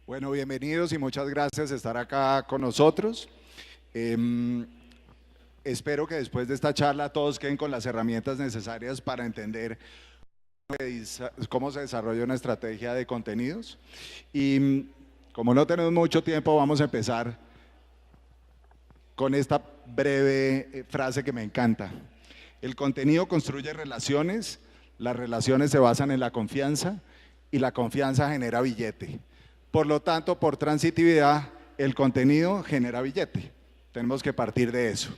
Bueno, bienvenidos y muchas gracias por estar acá con nosotros. Em, Espero que después de esta charla todos queden con las herramientas necesarias para entender cómo se desarrolla una estrategia de contenidos. Y como no tenemos mucho tiempo, vamos a empezar con esta breve frase que me encanta. El contenido construye relaciones, las relaciones se basan en la confianza y la confianza genera billete. Por lo tanto, por transitividad, el contenido genera billete. Tenemos que partir de eso.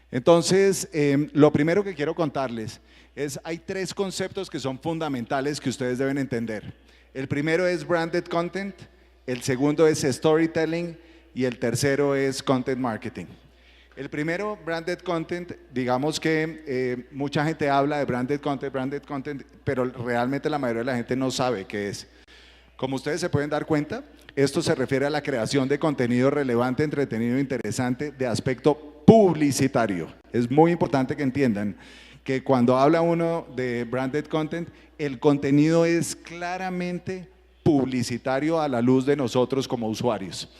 Entonces, lo primero que quiero contarles es, hay tres conceptos que son fundamentales que ustedes deben entender. El primero es branded content, el segundo es storytelling y el tercero es content marketing. El primero, branded content, digamos que mucha gente habla de branded content, pero realmente la mayoría de la gente no sabe qué es. Como ustedes se pueden dar cuenta, esto se refiere a la creación de contenido relevante, entretenido e interesante de aspecto publicitario. Es muy importante que entiendan que cuando habla uno de branded content, el contenido es claramente publicitario a la luz de nosotros como usuarios.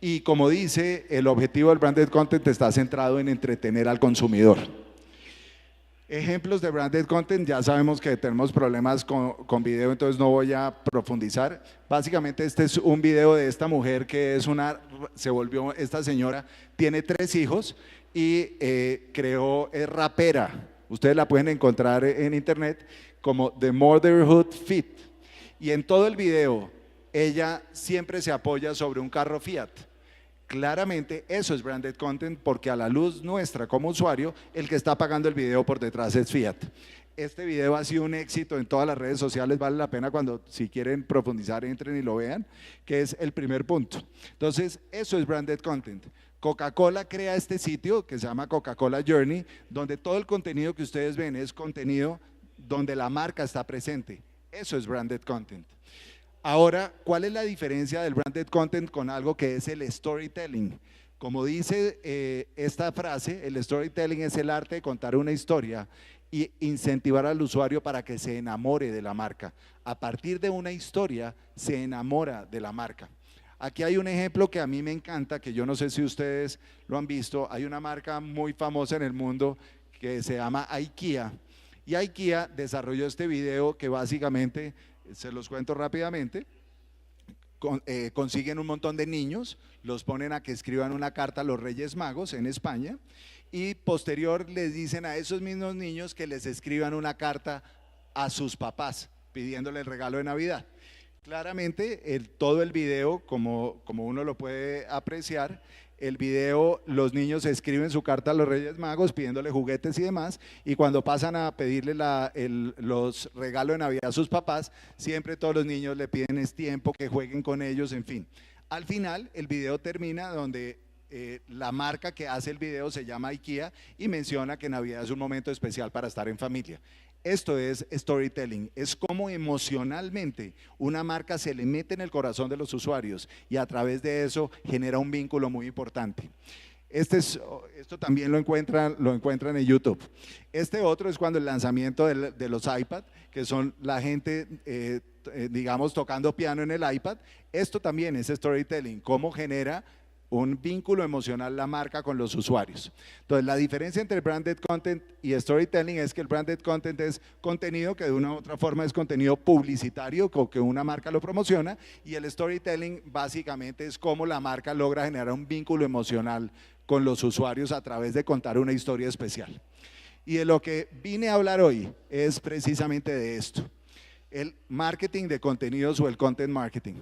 Y como dice, el objetivo del branded content está centrado en entretener al consumidor. Ejemplos de branded content, ya sabemos que tenemos problemas con video, entonces no voy a profundizar. Básicamente este es un video de esta mujer que es esta señora tiene 3 hijos y es rapera. Ustedes la pueden encontrar en internet como The Motherhood Fit. Y en todo el video ella siempre se apoya sobre un carro Fiat. Claramente eso es branded content porque a la luz nuestra como usuario, el que está pagando el video por detrás es Fiat. Este video ha sido un éxito en todas las redes sociales, vale la pena cuando si quieren profundizar entren y lo vean, que es el primer punto. Entonces eso es branded content. Coca-Cola crea este sitio que se llama Coca-Cola Journey, donde todo el contenido que ustedes ven es contenido donde la marca está presente. Eso es branded content. Ahora, ¿cuál es la diferencia del branded content con algo que es el storytelling? Como dice esta frase, el storytelling es el arte de contar una historia y incentivar al usuario para que se enamore de la marca. A partir de una historia se enamora de la marca. Aquí hay un ejemplo que a mí me encanta, que yo no sé si ustedes lo han visto. Hay una marca muy famosa en el mundo que se llama IKEA. Y IKEA desarrolló este video que básicamente, se los cuento rápidamente, consiguen un montón de niños, los ponen a que escriban una carta a los Reyes Magos en España y posterior les dicen a esos mismos niños que les escriban una carta a sus papás pidiéndole el regalo de Navidad. Claramente todo el video, como uno lo puede apreciar, el video, los niños escriben su carta a los Reyes Magos pidiéndole juguetes y demás, y cuando pasan a pedirle los regalos de Navidad a sus papás, siempre todos los niños le piden es tiempo, que jueguen con ellos, en fin. Al final, el video termina donde la marca que hace el video se llama IKEA y menciona que Navidad es un momento especial para estar en familia. Esto es storytelling, es como emocionalmente una marca se le mete en el corazón de los usuarios y a través de eso genera un vínculo muy importante. Esto también lo encuentran en YouTube. Este otro es cuando el lanzamiento de los iPad, que son la gente, digamos, tocando piano en el iPad. Esto también es storytelling, cómo genera un vínculo emocional la marca con los usuarios. Entonces, la diferencia entre branded content y storytelling es que el branded content es contenido que de una u otra forma es contenido publicitario, que una marca lo promociona, y el storytelling básicamente es cómo la marca logra generar un vínculo emocional con los usuarios a través de contar una historia especial. Y de lo que vine a hablar hoy es precisamente de esto, el marketing de contenidos o el content marketing.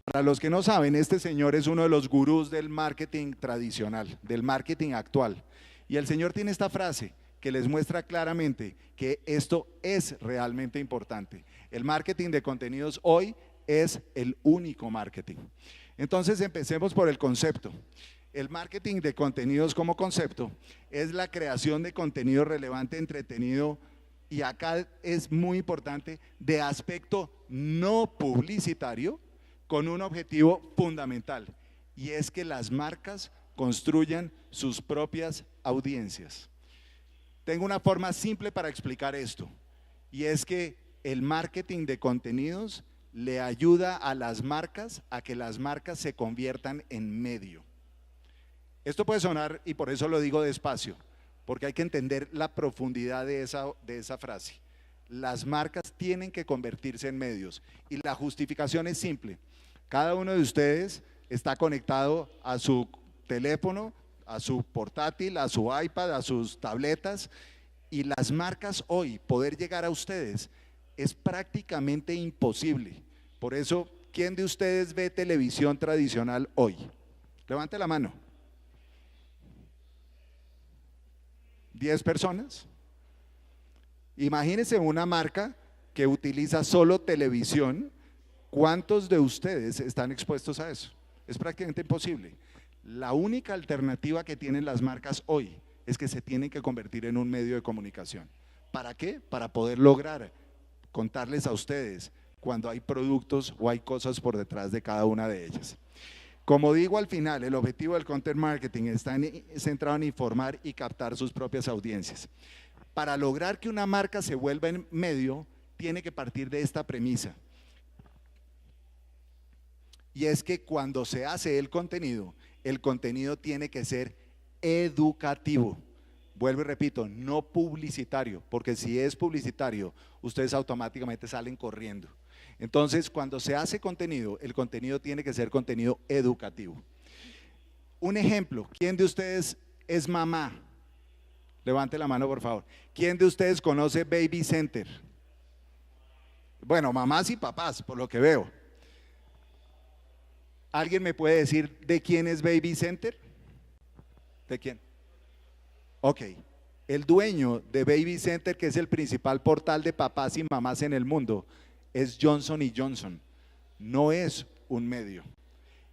Para los que no saben, este señor es uno de los gurús del marketing tradicional, del marketing actual. Y el señor tiene esta frase que les muestra claramente que esto es realmente importante. El marketing de contenidos hoy es el único marketing. Entonces empecemos por el concepto. El marketing de contenidos como concepto es la creación de contenido relevante, entretenido, y acá es muy importante, de aspecto no publicitario, con un objetivo fundamental, y es que las marcas construyan sus propias audiencias. Tengo una forma simple para explicar esto, y es que el marketing de contenidos le ayuda a las marcas a que las marcas se conviertan en medio. Esto puede sonar, y por eso lo digo despacio, porque hay que entender la profundidad de esa frase. Las marcas tienen que convertirse en medios, y la justificación es simple. Cada uno de ustedes está conectado a su teléfono, a su portátil, a su iPad, a sus tabletas, y las marcas hoy, poder llegar a ustedes es prácticamente imposible. Por eso, ¿quién de ustedes ve televisión tradicional hoy? Levante la mano. 10 personas. Imagínense una marca que utiliza solo televisión. ¿Cuántos de ustedes están expuestos a eso? Es prácticamente imposible. La única alternativa que tienen las marcas hoy es que se tienen que convertir en un medio de comunicación. ¿Para qué? Para poder lograr contarles a ustedes cuando hay productos o hay cosas por detrás de cada una de ellas. Como digo al final, el objetivo del content marketing está centrado en informar y captar sus propias audiencias. Para lograr que una marca se vuelva en medio, tiene que partir de esta premisa. Y es que cuando se hace el contenido tiene que ser educativo. Vuelvo y repito, no publicitario, porque si es publicitario, ustedes automáticamente salen corriendo. Entonces, cuando se hace contenido, el contenido tiene que ser contenido educativo. Un ejemplo, ¿quién de ustedes es mamá? Levante la mano, por favor. ¿Quién de ustedes conoce Baby Center? Bueno, mamás y papás, por lo que veo. ¿Alguien me puede decir de quién es Baby Center? ¿De quién? Ok, el dueño de Baby Center, que es el principal portal de papás y mamás en el mundo, es Johnson & Johnson, no es un medio.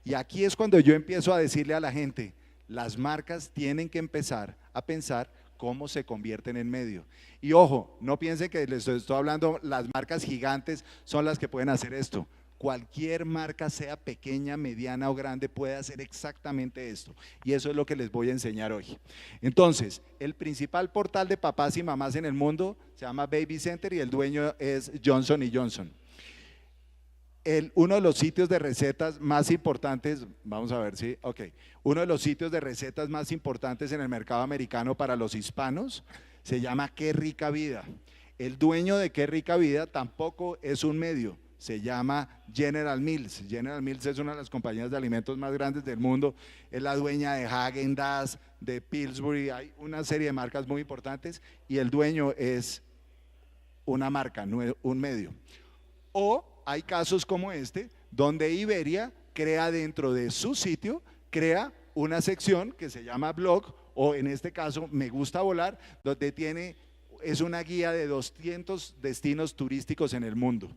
Y aquí es cuando yo empiezo a decirle a la gente, las marcas tienen que empezar a pensar cómo se convierten en medio. Y ojo, no piensen que les estoy hablando, las marcas gigantes son las que pueden hacer esto. Cualquier marca, sea pequeña, mediana o grande, puede hacer exactamente esto. Y eso es lo que les voy a enseñar hoy. Entonces, el principal portal de papás y mamás en el mundo se llama Baby Center y el dueño es Johnson & Johnson. Uno de los sitios de recetas más importantes, vamos a ver si, uno de los sitios de recetas más importantes en el mercado americano para los hispanos se llama Qué Rica Vida. El dueño de Qué Rica Vida tampoco es un medio. Se llama General Mills. General Mills es una de las compañías de alimentos más grandes del mundo. Es la dueña de Häagen-Dazs, de Pillsbury, hay una serie de marcas muy importantes y el dueño es una marca, no un medio. O hay casos como este, donde Iberia crea dentro de su sitio, crea una sección que se llama blog, o en este caso Me Gusta Volar, donde es una guía de 200 destinos turísticos en el mundo.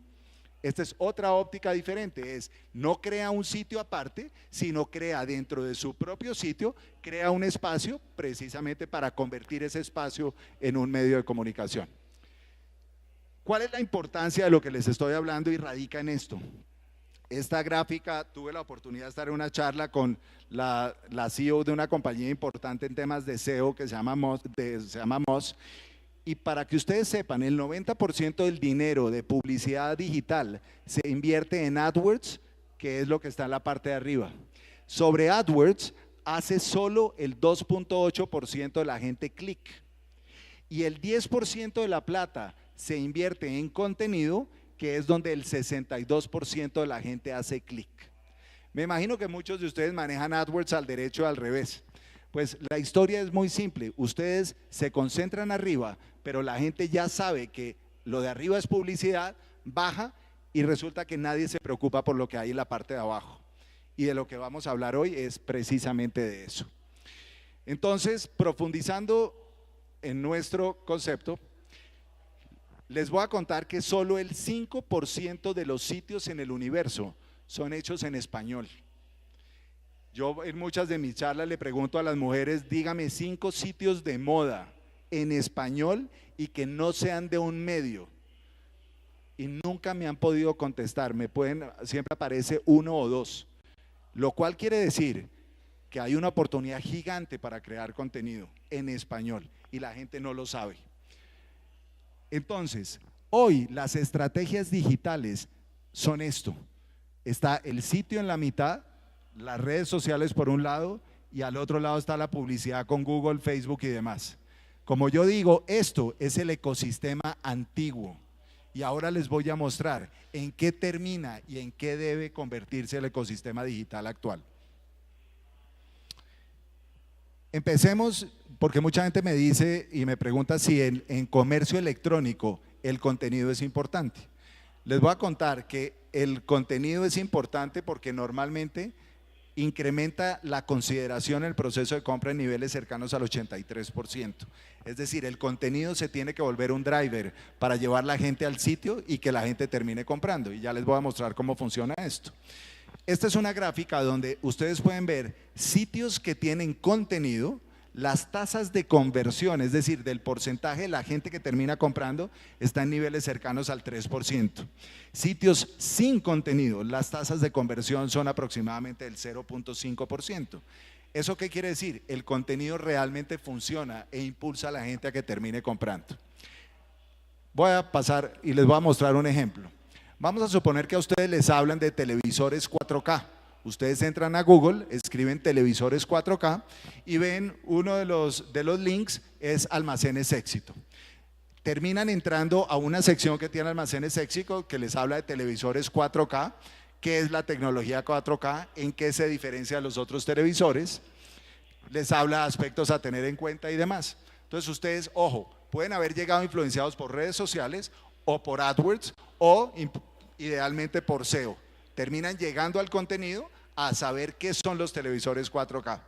Esta es otra óptica diferente, no crea un sitio aparte, sino crea dentro de su propio sitio, crea un espacio precisamente para convertir ese espacio en un medio de comunicación. ¿Cuál es la importancia de lo que les estoy hablando y radica en esto? Esta gráfica, tuve la oportunidad de estar en una charla con la CEO de una compañía importante en temas de SEO que se llama Moz. Y para que ustedes sepan, el 90% del dinero de publicidad digital se invierte en AdWords, que es lo que está en la parte de arriba. Sobre AdWords hace solo el 2.8% de la gente clic. Y el 10% de la plata se invierte en contenido, que es donde el 62% de la gente hace clic. Me imagino que muchos de ustedes manejan AdWords al derecho o al revés. Pues la historia es muy simple, ustedes se concentran arriba, pero la gente ya sabe que lo de arriba es publicidad, baja y resulta que nadie se preocupa por lo que hay en la parte de abajo. Y de lo que vamos a hablar hoy es precisamente de eso. Entonces, profundizando en nuestro concepto, les voy a contar que solo el 5% de los sitios en el universo son hechos en español. Yo en muchas de mis charlas le pregunto a las mujeres, dígame 5 sitios de moda en español y que no sean de un medio. Y nunca me han podido contestar, siempre aparece 1 o 2. Lo cual quiere decir que hay una oportunidad gigante para crear contenido en español y la gente no lo sabe. Entonces, hoy las estrategias digitales son esto. Está el sitio en la mitad, las redes sociales por un lado y al otro lado está la publicidad con Google, Facebook y demás. Como yo digo, esto es el ecosistema antiguo y ahora les voy a mostrar en qué termina y en qué debe convertirse el ecosistema digital actual. Empecemos porque mucha gente me dice y me pregunta si en comercio electrónico el contenido es importante. Les voy a contar que el contenido es importante porque normalmente incrementa la consideración en el proceso de compra en niveles cercanos al 83%. Es decir, el contenido se tiene que volver un driver para llevar la gente al sitio y que la gente termine comprando. Y ya les voy a mostrar cómo funciona esto. Esta es una gráfica donde ustedes pueden ver sitios que tienen contenido, las tasas de conversión, es decir, del porcentaje de la gente que termina comprando, está en niveles cercanos al 3%. Sitios sin contenido, las tasas de conversión son aproximadamente del 0.5%. ¿Eso qué quiere decir? El contenido realmente funciona e impulsa a la gente a que termine comprando. Voy a pasar y les voy a mostrar un ejemplo. Vamos a suponer que a ustedes les hablan de televisores 4K. Ustedes entran a Google, escriben televisores 4K y ven uno de los links es Almacenes Éxito. Terminan entrando a una sección que tiene Almacenes Éxito que les habla de televisores 4K, qué es la tecnología 4K, en qué se diferencia de los otros televisores, les habla de aspectos a tener en cuenta y demás. Entonces ustedes, ojo, pueden haber llegado influenciados por redes sociales o por AdWords o idealmente por SEO. Terminan llegando al contenido a saber qué son los televisores 4K.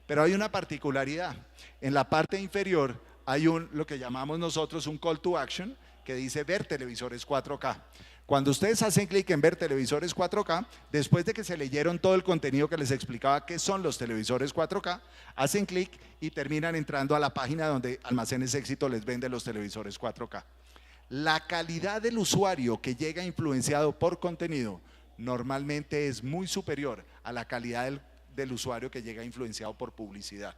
Pero hay una particularidad. En la parte inferior hay lo que llamamos nosotros un call to action que dice ver televisores 4K. Cuando ustedes hacen clic en ver televisores 4K, después de que se leyeron todo el contenido que les explicaba qué son los televisores 4K, hacen clic y terminan entrando a la página donde Almacenes Éxito les vende los televisores 4K. La calidad del usuario que llega influenciado por contenido normalmente es muy superior a la calidad del usuario que llega influenciado por publicidad.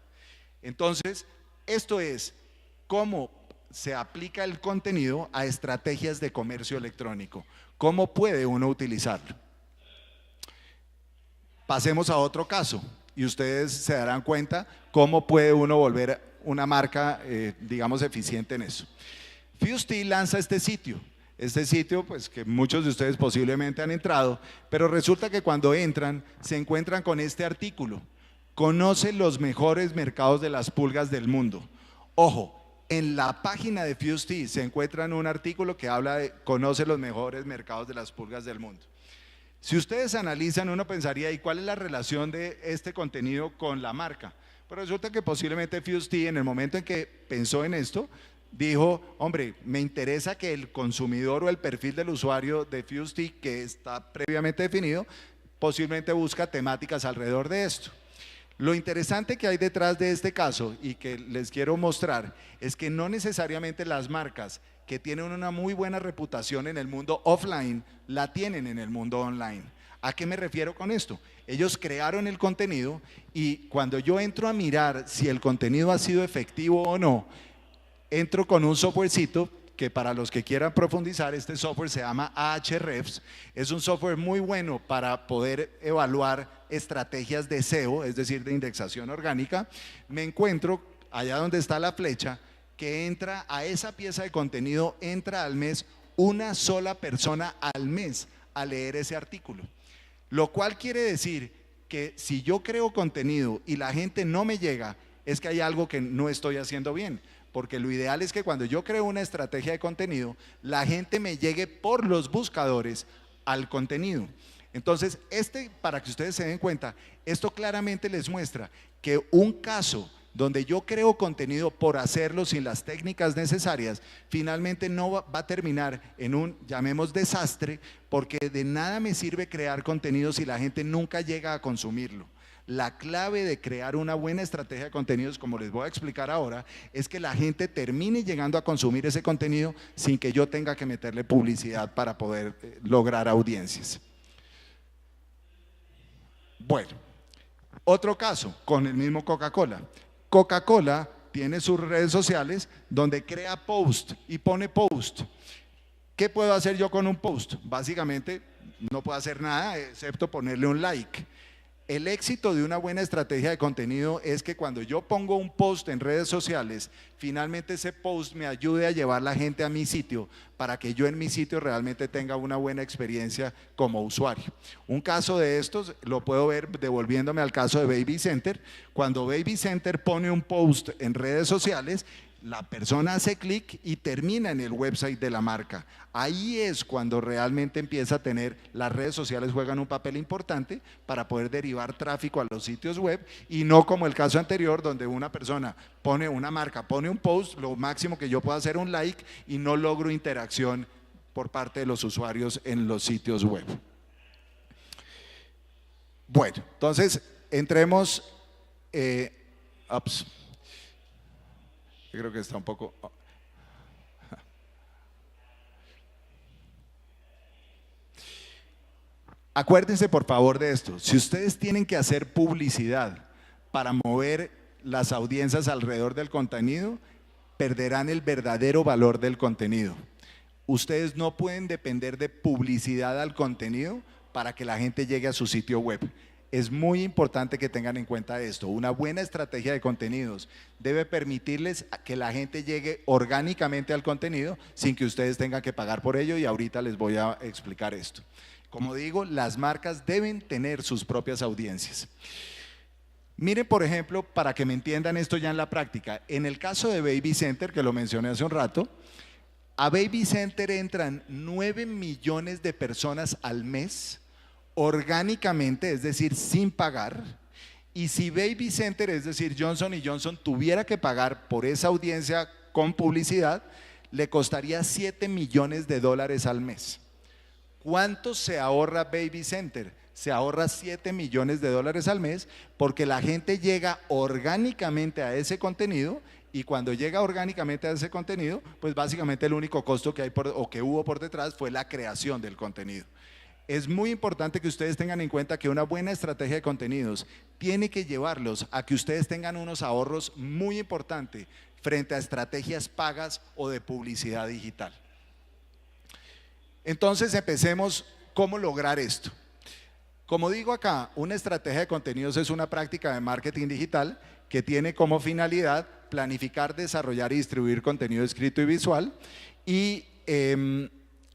Entonces, esto es cómo se aplica el contenido a estrategias de comercio electrónico. ¿Cómo puede uno utilizarlo? Pasemos a otro caso y ustedes se darán cuenta cómo puede uno volver una marca, digamos, eficiente en eso. Fusty lanza este sitio, pues que muchos de ustedes posiblemente han entrado, pero resulta que cuando entran se encuentran con este artículo: conoce los mejores mercados de las pulgas del mundo. Ojo, en la página de Fusty se encuentran un artículo que habla de conoce los mejores mercados de las pulgas del mundo. Si ustedes analizan, uno pensaría, ¿y cuál es la relación de este contenido con la marca? Pero resulta que posiblemente Fusty, en el momento en que pensó en esto, dijo, hombre, me interesa que el consumidor o el perfil del usuario de Fusty, que está previamente definido, posiblemente busca temáticas alrededor de esto. Lo interesante que hay detrás de este caso y que les quiero mostrar es que no necesariamente las marcas que tienen una muy buena reputación en el mundo offline la tienen en el mundo online. ¿A qué me refiero con esto? Ellos crearon el contenido y cuando yo entro a mirar si el contenido ha sido efectivo o no, entro con un softwarecito que, para los que quieran profundizar, este software se llama Ahrefs. Es un software muy bueno para poder evaluar estrategias de SEO, es decir, de indexación orgánica. Me encuentro allá donde está la flecha que entra a esa pieza de contenido, entra al mes una sola persona al mes a leer ese artículo. Lo cual quiere decir que si yo creo contenido y la gente no me llega, es que hay algo que no estoy haciendo bien. Porque lo ideal es que cuando yo creo una estrategia de contenido, la gente me llegue por los buscadores al contenido. Entonces, para que ustedes se den cuenta, esto claramente les muestra que un caso donde yo creo contenido por hacerlo sin las técnicas necesarias, finalmente no va a terminar en un, llamemos, desastre, porque de nada me sirve crear contenido si la gente nunca llega a consumirlo. La clave de crear una buena estrategia de contenidos, como les voy a explicar ahora, es que la gente termine llegando a consumir ese contenido sin que yo tenga que meterle publicidad para poder lograr audiencias. Bueno, otro caso con el mismo Coca-Cola. Coca-Cola tiene sus redes sociales donde crea post y pone post. ¿Qué puedo hacer yo con un post? Básicamente no puedo hacer nada excepto ponerle un like. El éxito de una buena estrategia de contenido es que cuando yo pongo un post en redes sociales, finalmente ese post me ayude a llevar la gente a mi sitio para que yo en mi sitio realmente tenga una buena experiencia como usuario. Un caso de estos lo puedo ver devolviéndome al caso de Baby Center. Cuando Baby Center pone un post en redes sociales, la persona hace clic y termina en el website de la marca. Ahí es cuando realmente empieza a tener, las redes sociales juegan un papel importante para poder derivar tráfico a los sitios web, y no como el caso anterior donde una persona pone una marca, pone un post, lo máximo que yo puedo hacer un like y no logro interacción por parte de los usuarios en los sitios web. Bueno, entonces entremos, yo creo que está un poco... Acuérdense por favor de esto: si ustedes tienen que hacer publicidad para mover las audiencias alrededor del contenido, perderán el verdadero valor del contenido. Ustedes no pueden depender de publicidad al contenido para que la gente llegue a su sitio web. Es muy importante que tengan en cuenta esto. Una buena estrategia de contenidos debe permitirles que la gente llegue orgánicamente al contenido sin que ustedes tengan que pagar por ello, y ahorita les voy a explicar esto. Como digo, las marcas deben tener sus propias audiencias. Miren, por ejemplo, para que me entiendan esto ya en la práctica, en el caso de Baby Center, que lo mencioné hace un rato, a Baby Center entran 9 millones de personas al mes orgánicamente, es decir, sin pagar. Y si Baby Center, es decir, Johnson & Johnson, tuviera que pagar por esa audiencia con publicidad, le costaría $7 millones al mes. ¿Cuánto se ahorra Baby Center? Se ahorra $7 millones al mes, porque la gente llega orgánicamente a ese contenido, y cuando llega orgánicamente a ese contenido, pues básicamente el único costo que hay o que hubo por detrás fue la creación del contenido. Es muy importante que ustedes tengan en cuenta que una buena estrategia de contenidos tiene que llevarlos a que ustedes tengan unos ahorros muy importantes frente a estrategias pagas o de publicidad digital. Entonces empecemos, ¿cómo lograr esto? Como digo acá, una estrategia de contenidos es una práctica de marketing digital que tiene como finalidad planificar, desarrollar y distribuir contenido escrito y visual. Y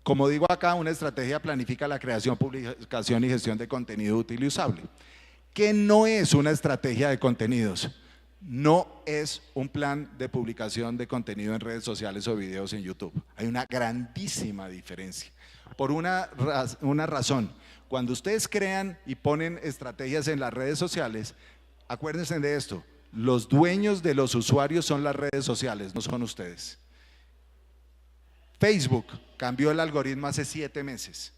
como digo acá, una estrategia planifica la creación, publicación y gestión de contenido útil y usable. ¿Qué no es una estrategia de contenidos? No es un plan de publicación de contenido en redes sociales o videos en YouTube. Hay una grandísima diferencia. Por una razón: cuando ustedes crean y ponen estrategias en las redes sociales, acuérdense de esto: los dueños de los usuarios son las redes sociales, no son ustedes. Facebook cambió el algoritmo hace 7 meses.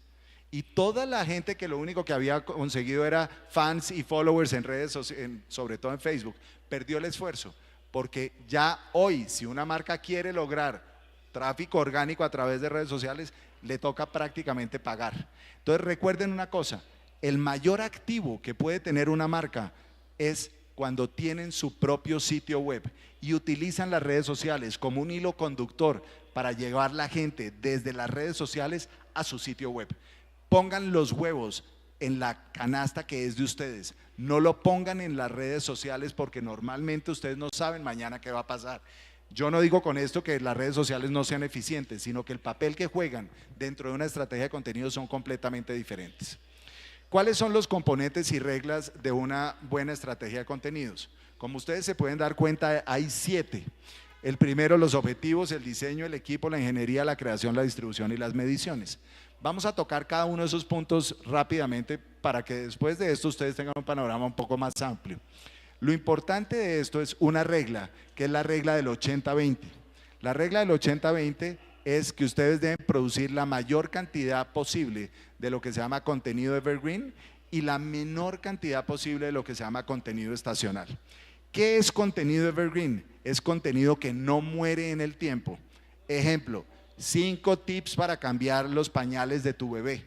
Y toda la gente que lo único que había conseguido era fans y followers en redes sociales, sobre todo en Facebook, perdió el esfuerzo, porque ya hoy, si una marca quiere lograr tráfico orgánico a través de redes sociales, le toca prácticamente pagar. Entonces recuerden una cosa: el mayor activo que puede tener una marca es cuando tienen su propio sitio web y utilizan las redes sociales como un hilo conductor para llevar la gente desde las redes sociales a su sitio web. Pongan los huevos en la canasta que es de ustedes, no lo pongan en las redes sociales, porque normalmente ustedes no saben mañana qué va a pasar. Yo no digo con esto que las redes sociales no sean eficientes, sino que el papel que juegan dentro de una estrategia de contenido son completamente diferentes. ¿Cuáles son los componentes y reglas de una buena estrategia de contenidos? Como ustedes se pueden dar cuenta, hay 7. El primero, los objetivos, el diseño, el equipo, la ingeniería, la creación, la distribución y las mediciones. Vamos a tocar cada uno de esos puntos rápidamente para que después de esto ustedes tengan un panorama un poco más amplio. Lo importante de esto es una regla, que es la regla del 80-20. La regla del 80-20 es que ustedes deben producir la mayor cantidad posible de lo que se llama contenido evergreen y la menor cantidad posible de lo que se llama contenido estacional. ¿Qué es contenido evergreen? Es contenido que no muere en el tiempo. Ejemplo: 5 tips para cambiar los pañales de tu bebé.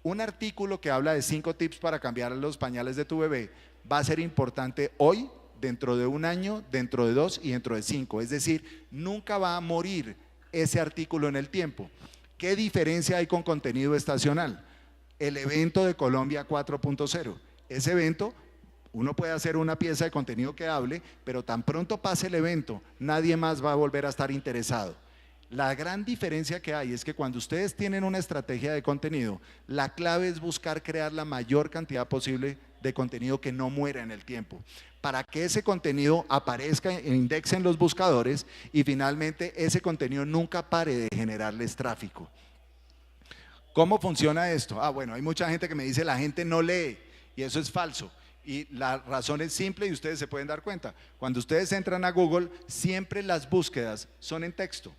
Un artículo que habla de 5 tips para cambiar los pañales de tu bebé va a ser importante hoy, dentro de 1 año, dentro de 2 y dentro de 5. Es decir, nunca va a morir ese artículo en el tiempo. ¿Qué diferencia hay con contenido estacional? el evento de Colombia 4.0. Ese evento, uno puede hacer una pieza de contenido que hable, pero tan pronto pase el evento, nadie más va a volver a estar interesado. La gran diferencia que hay es que cuando ustedes tienen una estrategia de contenido, la clave es buscar crear la mayor cantidad posible de contenido que no muera en el tiempo, para que ese contenido aparezca e indexe en los buscadores y finalmente ese contenido nunca pare de generarles tráfico. ¿Cómo funciona esto? Bueno, hay mucha gente que me dice la gente no lee y eso es falso. Y la razón es simple y ustedes se pueden dar cuenta. Cuando ustedes entran a Google, siempre las búsquedas son en texto.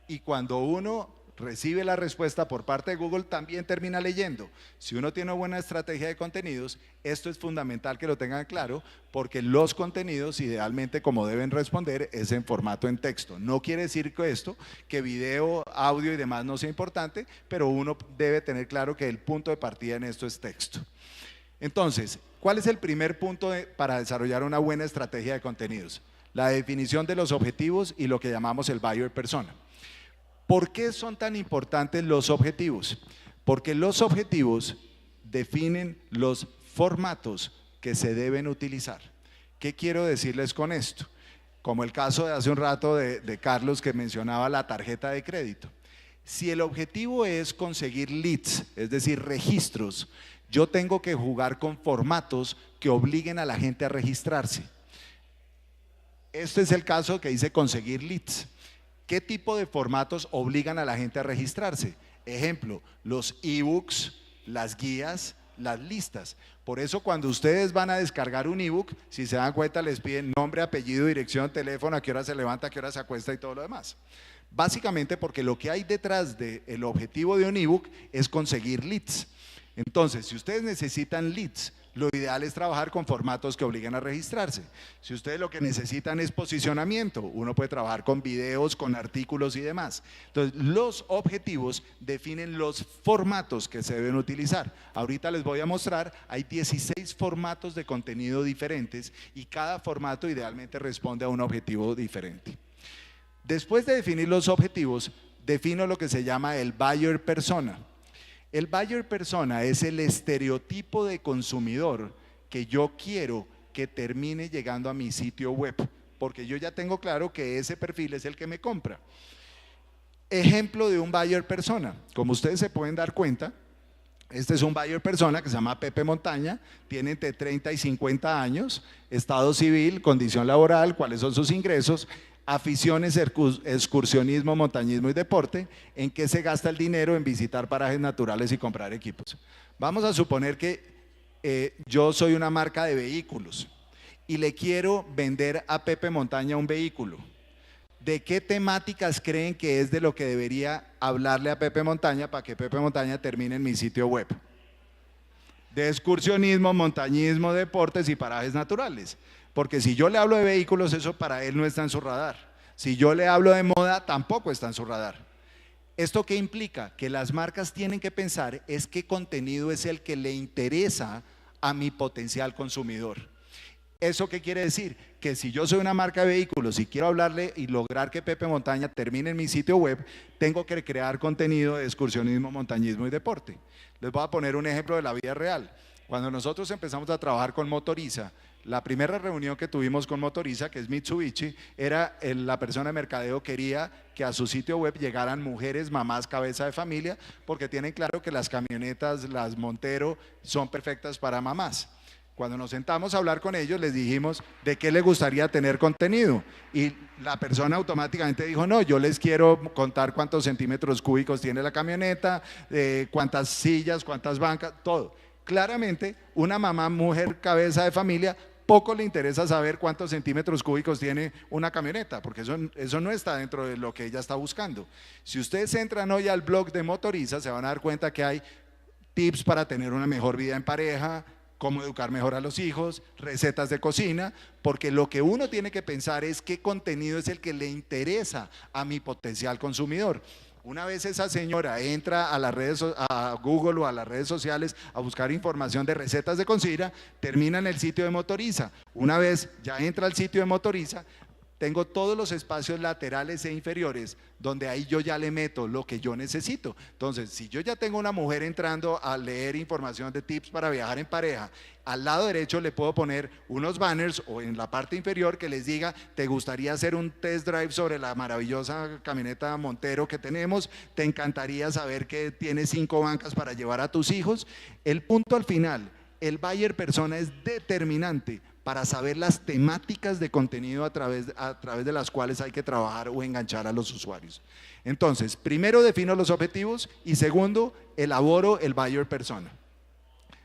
Y cuando uno recibe la respuesta por parte de Google, también termina leyendo. Si uno tiene una buena estrategia de contenidos, esto es fundamental que lo tengan claro, porque los contenidos, idealmente, como deben responder, es en formato en texto. No quiere decir que video, audio y demás no sea importante, pero uno debe tener claro que el punto de partida en esto es texto. Entonces, ¿cuál es el primer punto para desarrollar una buena estrategia de contenidos? La definición de los objetivos y lo que llamamos el buyer persona. ¿Por qué son tan importantes los objetivos? Porque los objetivos definen los formatos que se deben utilizar. ¿Qué quiero decirles con esto? Como el caso de hace un rato de Carlos que mencionaba la tarjeta de crédito. Si el objetivo es conseguir leads, es decir, registros, yo tengo que jugar con formatos que obliguen a la gente a registrarse. Este es el caso que dice conseguir leads. ¿Qué tipo de formatos obligan a la gente a registrarse? Ejemplo, los ebooks, las guías, las listas. Por eso cuando ustedes van a descargar un ebook, si se dan cuenta les piden nombre, apellido, dirección, teléfono, a qué hora se levanta, a qué hora se acuesta y todo lo demás. Básicamente porque lo que hay detrás del objetivo de un ebook es conseguir leads. Entonces, si ustedes necesitan leads, lo ideal es trabajar con formatos que obliguen a registrarse. Si ustedes lo que necesitan es posicionamiento, uno puede trabajar con videos, con artículos y demás. Entonces, los objetivos definen los formatos que se deben utilizar. Ahorita les voy a mostrar, hay 16 formatos de contenido diferentes y cada formato idealmente responde a un objetivo diferente. Después de definir los objetivos, defino lo que se llama el buyer persona. El buyer persona es el estereotipo de consumidor que yo quiero que termine llegando a mi sitio web, porque yo ya tengo claro que ese perfil es el que me compra. Ejemplo de un buyer persona, como ustedes se pueden dar cuenta, este es un buyer persona que se llama Pepe Montaña, tiene entre 30 y 50 años, estado civil, condición laboral, cuáles son sus ingresos, aficiones, excursionismo, montañismo y deporte. ¿En qué se gasta el dinero? En visitar parajes naturales y comprar equipos. Vamos a suponer que yo soy una marca de vehículos y le quiero vender a Pepe Montaña un vehículo. ¿De qué temáticas creen que es de lo que debería hablarle a Pepe Montaña para que Pepe Montaña termine en mi sitio web? De excursionismo, montañismo, deportes y parajes naturales. Porque si yo le hablo de vehículos, eso para él no está en su radar. Si yo le hablo de moda, tampoco está en su radar. ¿Esto qué implica? Que las marcas tienen que pensar es qué contenido es el que le interesa a mi potencial consumidor. ¿Eso qué quiere decir? Que si yo soy una marca de vehículos y quiero hablarle y lograr que Pepe Montaña termine en mi sitio web, tengo que crear contenido de excursionismo, montañismo y deporte. Les voy a poner un ejemplo de la vida real. Cuando nosotros empezamos a trabajar con Motoriza, la primera reunión que tuvimos con Motoriza, que es Mitsubishi, era la persona de mercadeo quería que a su sitio web llegaran mujeres, mamás, cabeza de familia, porque tienen claro que las camionetas, las Montero, son perfectas para mamás. Cuando nos sentamos a hablar con ellos, les dijimos de qué les gustaría tener contenido. Y la persona automáticamente dijo, no, yo les quiero contar cuántos centímetros cúbicos tiene la camioneta, cuántas sillas, cuántas bancas, todo. Claramente, una mamá, mujer, cabeza de familia, poco le interesa saber cuántos centímetros cúbicos tiene una camioneta, porque eso no está dentro de lo que ella está buscando. Si ustedes entran hoy al blog de Motoriza, se van a dar cuenta que hay tips para tener una mejor vida en pareja, cómo educar mejor a los hijos, recetas de cocina, porque lo que uno tiene que pensar es qué contenido es el que le interesa a mi potencial consumidor. Una vez esa señora entra a las redes, a Google o a las redes sociales a buscar información de recetas de cocina, termina en el sitio de Motoriza. Una vez ya entra al sitio de Motoriza, tengo todos los espacios laterales e inferiores donde ahí yo ya le meto lo que yo necesito. Entonces, si yo ya tengo una mujer entrando a leer información de tips para viajar en pareja, al lado derecho le puedo poner unos banners o en la parte inferior que les diga: ¿te gustaría hacer un test drive sobre la maravillosa camioneta Montero que tenemos? ¿Te encantaría saber que tiene 5 bancas para llevar a tus hijos? El punto al final, el buyer persona es determinante para saber las temáticas de contenido a través de las cuales hay que trabajar o enganchar a los usuarios. Entonces, primero defino los objetivos y segundo, elaboro el buyer persona.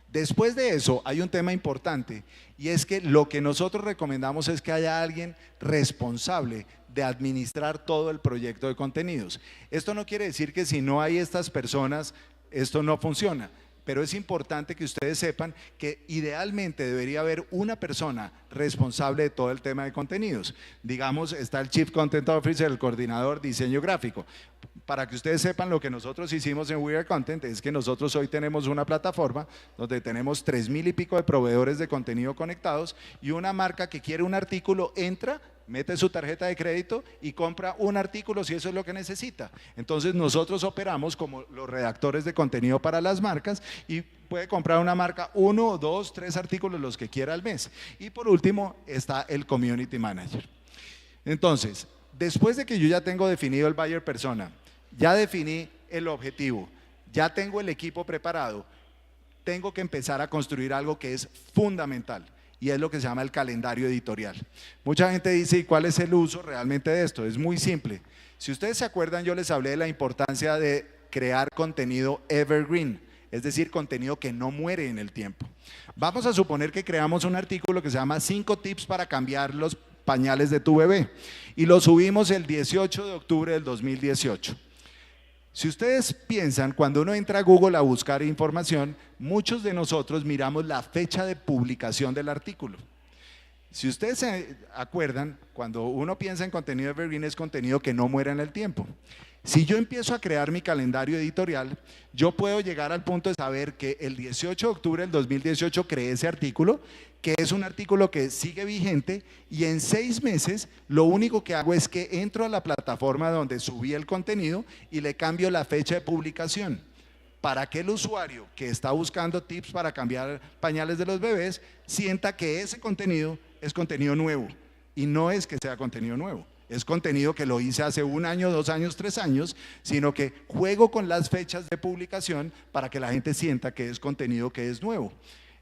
Después de eso hay un tema importante y es que lo que nosotros recomendamos es que haya alguien responsable de administrar todo el proyecto de contenidos. Esto no quiere decir que si no hay estas personas, esto no funciona. Pero es importante que ustedes sepan que idealmente debería haber una persona responsable de todo el tema de contenidos. Digamos, está el Chief Content Officer, el coordinador diseño gráfico. Para que ustedes sepan, lo que nosotros hicimos en We Are Content es que nosotros hoy tenemos una plataforma donde tenemos 3,000 y pico de proveedores de contenido conectados, y una marca que quiere un artículo entra, mete su tarjeta de crédito y compra un artículo si eso es lo que necesita. Entonces nosotros operamos como los redactores de contenido para las marcas y puede comprar una marca 1, 2, 3 artículos, los que quiera al mes. Y por último está el Community Manager. Entonces, después de que yo ya tengo definido el buyer persona, ya definí el objetivo, ya tengo el equipo preparado, tengo que empezar a construir algo que es fundamental. Y es lo que se llama el calendario editorial. Mucha gente dice: ¿y cuál es el uso realmente de esto? Es muy simple. Si ustedes se acuerdan, yo les hablé de la importancia de crear contenido evergreen, es decir, contenido que no muere en el tiempo. Vamos a suponer que creamos un artículo que se llama 5 tips para cambiar los pañales de tu bebé y lo subimos el 18 de octubre del 2018. Si ustedes piensan, cuando uno entra a Google a buscar información, muchos de nosotros miramos la fecha de publicación del artículo. Si ustedes se acuerdan, cuando uno piensa en contenido evergreen es contenido que no muera en el tiempo. Si yo empiezo a crear mi calendario editorial, yo puedo llegar al punto de saber que el 18 de octubre del 2018 creé ese artículo, que es un artículo que sigue vigente, y en 6 meses lo único que hago es que entro a la plataforma donde subí el contenido y le cambio la fecha de publicación, para que el usuario que está buscando tips para cambiar pañales de los bebés sienta que ese contenido es contenido nuevo, y no es que sea contenido nuevo. Es contenido que lo hice hace 1 año, 2 años, 3 años, sino que juego con las fechas de publicación para que la gente sienta que es contenido que es nuevo.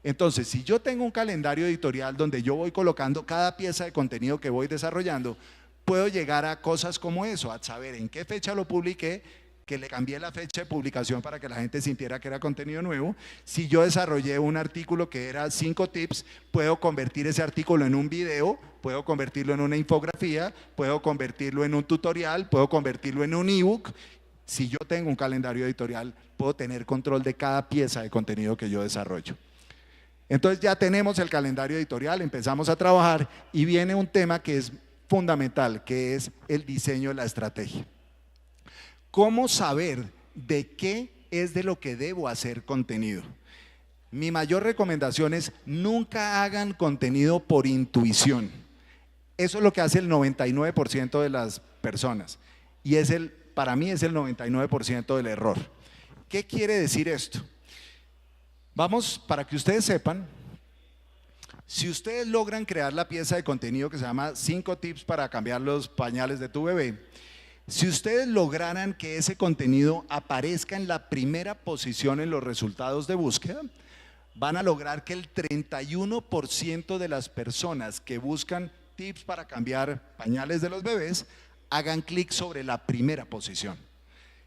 Entonces, si yo tengo un calendario editorial donde yo voy colocando cada pieza de contenido que voy desarrollando, puedo llegar a cosas como eso, a saber en qué fecha lo publiqué, que le cambié la fecha de publicación para que la gente sintiera que era contenido nuevo. Si yo desarrollé un artículo que era 5 tips, puedo convertir ese artículo en un video, puedo convertirlo en una infografía, puedo convertirlo en un tutorial, puedo convertirlo en un ebook. Si yo tengo un calendario editorial, puedo tener control de cada pieza de contenido que yo desarrollo. Entonces ya tenemos el calendario editorial, empezamos a trabajar y viene un tema que es fundamental, que es el diseño de la estrategia. ¿Cómo saber de qué es de lo que debo hacer contenido? Mi mayor recomendación es: nunca hagan contenido por intuición. Eso es lo que hace el 99% de las personas y para mí es el 99% del error. ¿Qué quiere decir esto? Vamos, para que ustedes sepan, si ustedes logran crear la pieza de contenido que se llama 5 tips para cambiar los pañales de tu bebé, si ustedes lograran que ese contenido aparezca en la primera posición en los resultados de búsqueda, van a lograr que el 31% de las personas que buscan tips para cambiar pañales de los bebés hagan clic sobre la primera posición.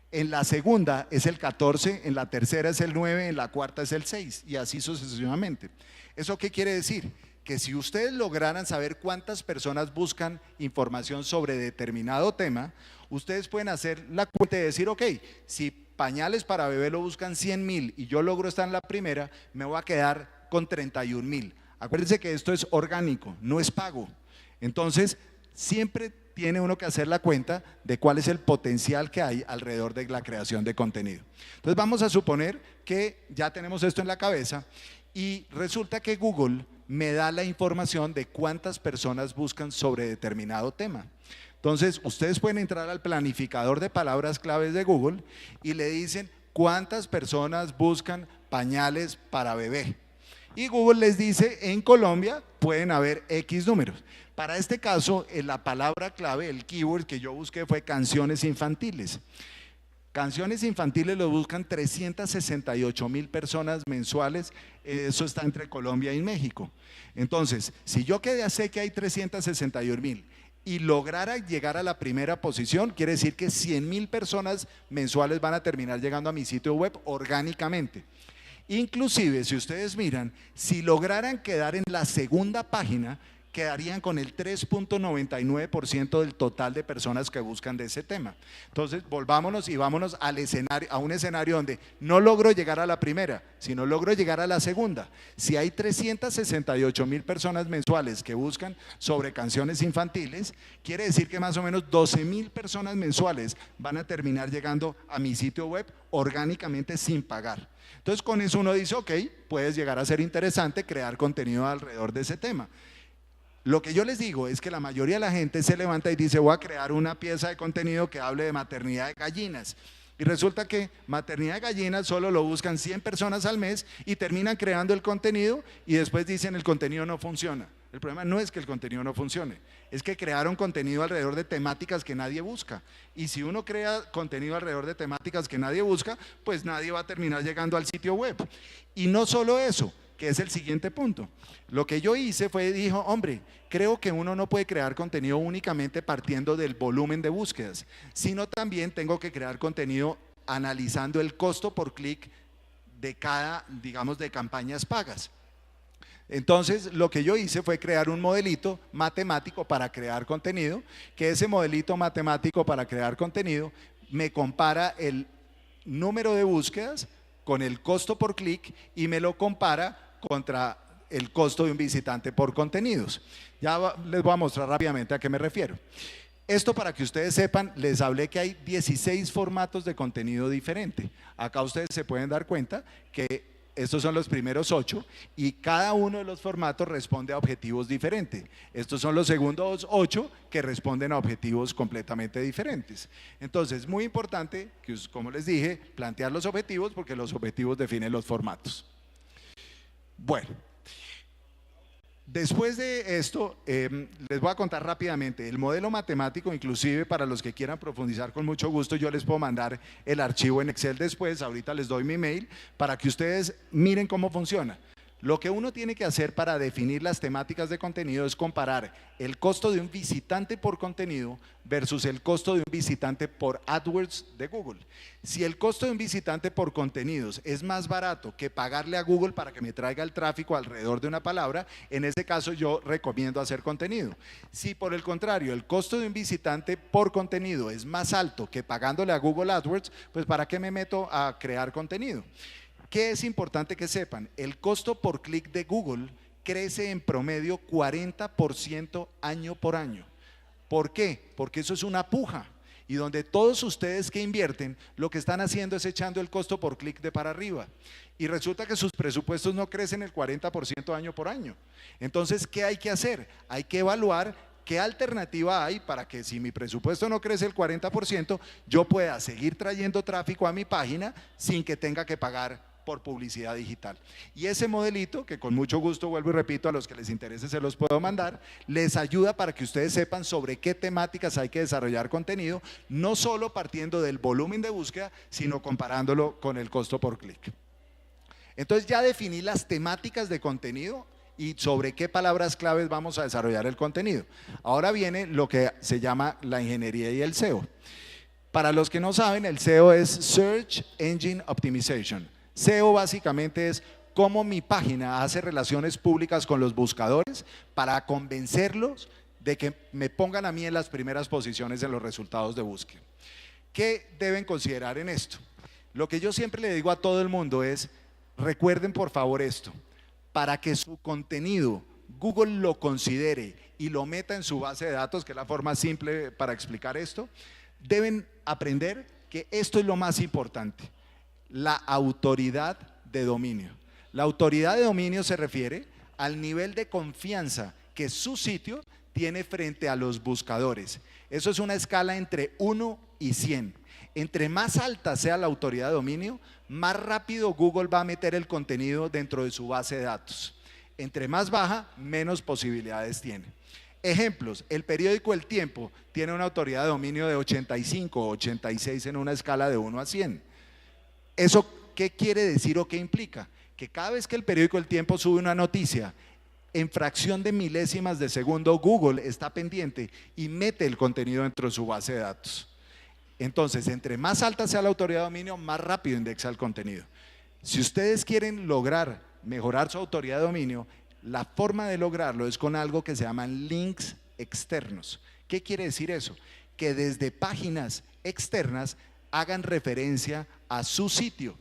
En la segunda es el 14%, en la tercera es el 9%, en la cuarta es el 6% y así sucesivamente. ¿Eso qué quiere decir? Que si ustedes lograran saber cuántas personas buscan información sobre determinado tema, ustedes pueden hacer la cuenta y decir: ok, si pañales para bebé lo buscan 100,000 y yo logro estar en la primera, me voy a quedar con 31,000. Acuérdense que esto es orgánico, no es pago. Entonces, siempre tiene uno que hacer la cuenta de cuál es el potencial que hay alrededor de la creación de contenido. Entonces vamos a suponer que ya tenemos esto en la cabeza y resulta que Google me da la información de cuántas personas buscan sobre determinado tema. Entonces, ustedes pueden entrar al planificador de palabras claves de Google y le dicen cuántas personas buscan pañales para bebé. Y Google les dice, en Colombia pueden haber X números. Para este caso, la palabra clave, el keyword que yo busqué fue canciones infantiles. Canciones infantiles lo buscan 368,000 personas mensuales, eso está entre Colombia y México. Entonces, si yo que ya sé que hay 361,000 y lograra llegar a la primera posición, quiere decir que 100,000 personas mensuales van a terminar llegando a mi sitio web orgánicamente. Inclusive, si ustedes miran, si lograran quedar en la segunda página, quedarían con el 3.99% del total de personas que buscan de ese tema. Entonces, volvámonos y vámonos al escenario, a un escenario donde no logro llegar a la primera, sino logro llegar a la segunda. Si hay 368,000 personas mensuales que buscan sobre canciones infantiles, quiere decir que más o menos 12,000 personas mensuales van a terminar llegando a mi sitio web orgánicamente sin pagar. Entonces, con eso uno dice, ok, puedes llegar a ser interesante crear contenido alrededor de ese tema. Lo que yo les digo es que la mayoría de la gente se levanta y dice, voy a crear una pieza de contenido que hable de maternidad de gallinas. Y resulta que maternidad de gallinas solo lo buscan 100 personas al mes y terminan creando el contenido y después dicen el contenido no funciona. El problema no es que el contenido no funcione, es que crearon contenido alrededor de temáticas que nadie busca. Y si uno crea contenido alrededor de temáticas que nadie busca, pues nadie va a terminar llegando al sitio web. Y no solo eso, que es el siguiente punto. Lo que yo hice fue, dijo, hombre, creo que uno no puede crear contenido únicamente partiendo del volumen de búsquedas, sino también tengo que crear contenido analizando el costo por clic de cada, digamos, de campañas pagas. Entonces, lo que yo hice fue crear un modelito matemático para crear contenido, que ese modelito matemático para crear contenido me compara el número de búsquedas con el costo por clic y me lo compara contra el costo de un visitante por contenidos. Ya les voy a mostrar rápidamente a qué me refiero. Esto para que ustedes sepan, les hablé que hay 16 formatos de contenido diferente. Acá ustedes se pueden dar cuenta que estos son los primeros 8 y cada uno de los formatos responde a objetivos diferentes. Estos son los segundos 8 que responden a objetivos completamente diferentes. Entonces, muy importante que, como les dije, plantear los objetivos porque los objetivos definen los formatos. Bueno, después de esto, les voy a contar rápidamente el modelo matemático, inclusive para los que quieran profundizar con mucho gusto, yo les puedo mandar el archivo en Excel después, ahorita les doy mi mail, para que ustedes miren cómo funciona. Lo que uno tiene que hacer para definir las temáticas de contenido es comparar el costo de un visitante por contenido versus el costo de un visitante por AdWords de Google. Si el costo de un visitante por contenidos es más barato que pagarle a Google para que me traiga el tráfico alrededor de una palabra, en ese caso yo recomiendo hacer contenido. Si por el contrario el costo de un visitante por contenido es más alto que pagándole a Google AdWords, pues ¿para qué me meto a crear contenido? ¿Qué es importante que sepan? El costo por clic de Google crece en promedio 40% año por año. ¿Por qué? Porque eso es una puja. Y donde todos ustedes que invierten, lo que están haciendo es echando el costo por clic de para arriba. Y resulta que sus presupuestos no crecen el 40% año por año. Entonces, ¿qué hay que hacer? Hay que evaluar qué alternativa hay para que si mi presupuesto no crece el 40%, yo pueda seguir trayendo tráfico a mi página sin que tenga que pagar por publicidad digital. Y ese modelito, que con mucho gusto vuelvo y repito, a los que les interese se los puedo mandar, les ayuda para que ustedes sepan sobre qué temáticas hay que desarrollar contenido, no solo partiendo del volumen de búsqueda, sino comparándolo con el costo por clic. Entonces ya definí las temáticas de contenido y sobre qué palabras claves vamos a desarrollar el contenido. Ahora viene lo que se llama la ingeniería y el SEO. Para los que no saben, el SEO es Search Engine Optimization. SEO básicamente es cómo mi página hace relaciones públicas con los buscadores para convencerlos de que me pongan a mí en las primeras posiciones en los resultados de búsqueda. ¿Qué deben considerar en esto? Lo que yo siempre le digo a todo el mundo es, recuerden por favor esto, para que su contenido Google lo considere y lo meta en su base de datos, que es la forma simple para explicar esto, deben aprender que esto es lo más importante. La autoridad de dominio. La autoridad de dominio se refiere al nivel de confianza que su sitio tiene frente a los buscadores. Eso es una escala entre 1 y 100. Entre más alta sea la autoridad de dominio, más rápido Google va a meter el contenido dentro de su base de datos. Entre más baja, menos posibilidades tiene. Ejemplos: el periódico El Tiempo tiene una autoridad de dominio de 85 o 86 en una escala de 1 a 100. ¿Eso qué quiere decir o qué implica? Que cada vez que el periódico El Tiempo sube una noticia, en fracción de milésimas de segundo Google está pendiente y mete el contenido dentro de su base de datos. Entonces, entre más alta sea la autoridad de dominio, más rápido indexa el contenido. Si ustedes quieren lograr mejorar su autoridad de dominio, la forma de lograrlo es con algo que se llaman links externos. ¿Qué quiere decir eso? Que desde páginas externas hagan referencia a su sitio.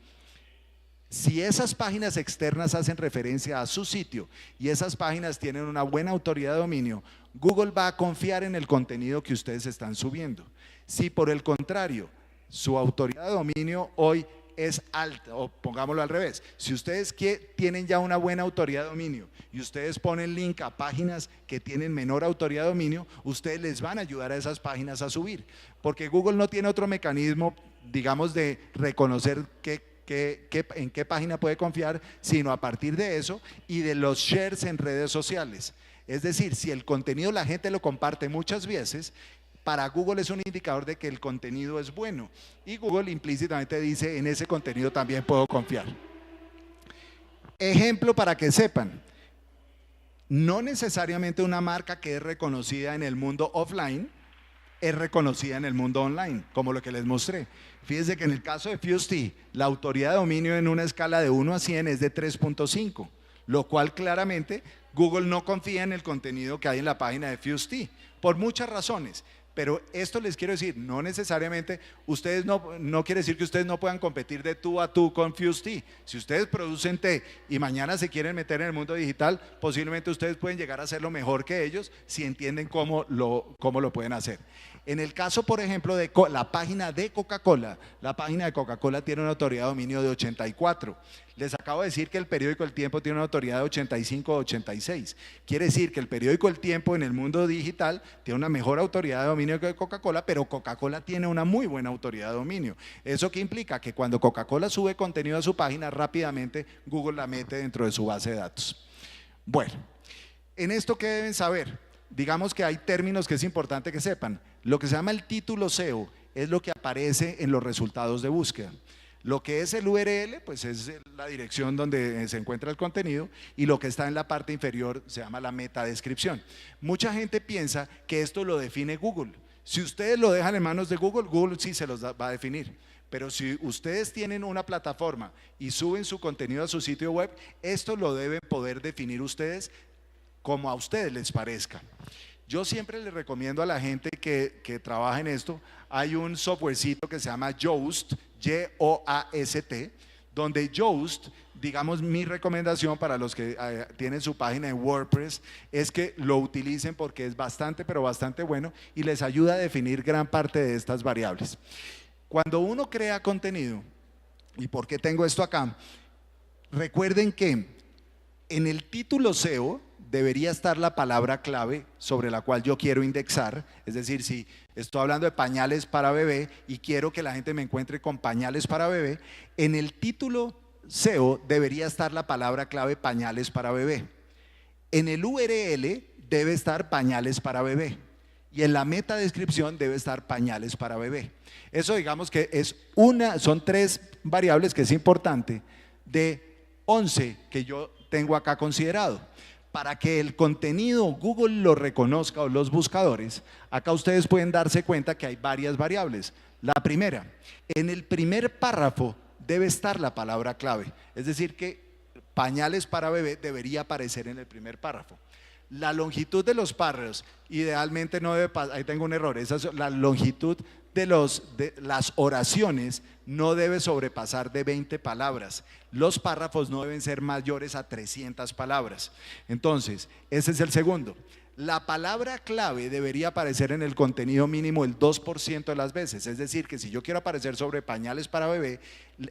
Si esas páginas externas hacen referencia a su sitio y esas páginas tienen una buena autoridad de dominio, Google va a confiar en el contenido que ustedes están subiendo. Si por el contrario, su autoridad de dominio hoy es alta, o pongámoslo al revés, si ustedes tienen ya una buena autoridad de dominio y ustedes ponen link a páginas que tienen menor autoridad de dominio, ustedes les van a ayudar a esas páginas a subir, porque Google no tiene otro mecanismo, digamos, de reconocer en qué página puede confiar, sino a partir de eso y de los shares en redes sociales. Es decir, si el contenido la gente lo comparte muchas veces, para Google es un indicador de que el contenido es bueno, y Google implícitamente dice: en ese contenido también puedo confiar. Ejemplo para que sepan: no necesariamente una marca que es reconocida en el mundo offline es reconocida en el mundo online, como lo que les mostré. Fíjense que en el caso de Fusty, la autoridad de dominio en una escala de 1 a 100 es de 3.5, lo cual claramente Google no confía en el contenido que hay en la página de Fusty, por muchas razones. Pero esto les quiero decir, no necesariamente, ustedes no quiere decir que ustedes no puedan competir de tú a tú con Fusty. Si ustedes producen té y mañana se quieren meter en el mundo digital, posiblemente ustedes pueden llegar a hacerlo mejor que ellos si entienden cómo lo pueden hacer. En el caso, por ejemplo, de la página de Coca-Cola, la página de Coca-Cola tiene una autoridad de dominio de 84. Les acabo de decir que el periódico El Tiempo tiene una autoridad de 85 o 86. Quiere decir que el periódico El Tiempo en el mundo digital tiene una mejor autoridad de dominio que Coca-Cola, pero Coca-Cola tiene una muy buena autoridad de dominio. ¿Eso qué implica? Que cuando Coca-Cola sube contenido a su página, rápidamente Google la mete dentro de su base de datos. Bueno, en esto, ¿qué deben saber? Digamos que hay términos que es importante que sepan. Lo que se llama el título SEO es lo que aparece en los resultados de búsqueda. Lo que es el URL, pues es la dirección donde se encuentra el contenido, y lo que está en la parte inferior se llama la metadescripción. Mucha gente piensa que esto lo define Google. Si ustedes lo dejan en manos de Google, Google sí se los va a definir. Pero si ustedes tienen una plataforma y suben su contenido a su sitio web, esto lo deben poder definir ustedes como a ustedes les parezca. Yo siempre les recomiendo a la gente que trabaja en esto, hay un softwarecito que se llama Yoast, Yoast, donde Yoast, digamos, mi recomendación para los que tienen su página en WordPress es que lo utilicen, porque es bastante, pero bastante bueno, y les ayuda a definir gran parte de estas variables. Cuando uno crea contenido, ¿y por qué tengo esto acá? Recuerden que en el título SEO debería estar la palabra clave sobre la cual yo quiero indexar. Es decir, si estoy hablando de pañales para bebé y quiero que la gente me encuentre con pañales para bebé, en el título SEO debería estar la palabra clave pañales para bebé. En el URL debe estar pañales para bebé, y en la metadescripción debe estar pañales para bebé. Eso, digamos que son 3 variables que es importante de 11 que yo tengo acá considerado. Para que el contenido Google lo reconozca, o los buscadores, acá ustedes pueden darse cuenta que hay varias variables. La primera, en el primer párrafo debe estar la palabra clave, es decir que pañales para bebé debería aparecer en el primer párrafo. La longitud de los párrafos, idealmente no debe pasar, ahí tengo un error, la longitud de las oraciones no debe sobrepasar de 20 palabras. Los párrafos no deben ser mayores a 300 palabras. Entonces, ese es el segundo. La palabra clave debería aparecer en el contenido mínimo el 2% de las veces. Es decir, que si yo quiero aparecer sobre pañales para bebé,